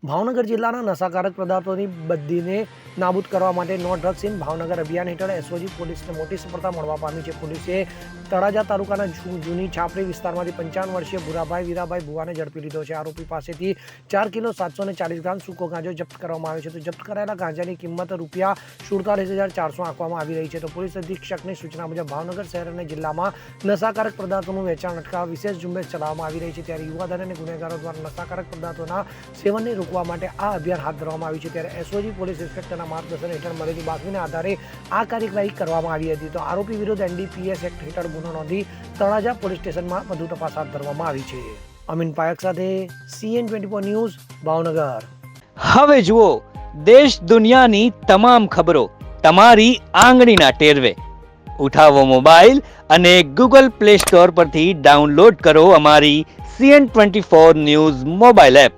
ભાવનગર જિલ્લાના નશાકારક પદાર્થોની બદીને નાબૂદ કરવા માટે નો ડ્રગ્સ ઇન ભાવનગર અભિયાન હેઠળ એસઓજી પોલીસને મોટી સફળતા મળવા પામી છે. પોલીસે તળાજા તાલુકાના જૂની છાપરી વિસ્તારમાંથી 55 વર્ષીય ભૂરાભાઈ વીરાભાઈ ભુવાને ઝડપી લીધો છે. આરોપી પાસેથી 4 કિલો 740 ગ્રામ સૂકો ગાંજો જપ્ત કરવામાં આવ્યો છે. તો જપ્ત કરાયેલા ગાંજાની કિંમત ₹47,400 આંકવામાં આવી રહી છે. તો પોલીસ અધિક્ષકની સૂચના મુજબ ભાવનગર શહેર અને જિલ્લામાં નશાકારક પદાર્થોનું વેચાણ અટકાવવા વિશેષ ઝુંબેશ ચલાવવામાં આવી રહી છે. ત્યારે યુવાધન અને ગુનેગારો દ્વારા નશાકારક પદાર્થોના સેવનને રોકવા માટે આ અભિયાન હાથ ધરવામાં આવ્યું છે. ત્યારે એસઓજી પોલીસ ઇન્સ્પેક્ટરના માર્ગદર્શન હેઠળ મળેલી બાતમીના આધારે આ કાર્યવાહી કરવામાં આવી હતી. તો આરોપી વિરુદ્ધ NDPS એક્ટ હેઠળ ગુનો નોંધી તળાજા પોલીસ સ્ટેશનમાં વધુ તપાસ હાથ ધરવામાં આવી છે. અમીન પાયક સાથે CN24 ન્યૂઝ ભાવનગર. હવે જુઓ દેશ દુનિયાની તમામ ખબરો તમારી આંગળીના ટેરવે. ઉઠાવો મોબાઈલ અને Google Play Store પરથી ડાઉનલોડ કરો અમારી CN24 ન્યૂઝ મોબાઈલ એપ.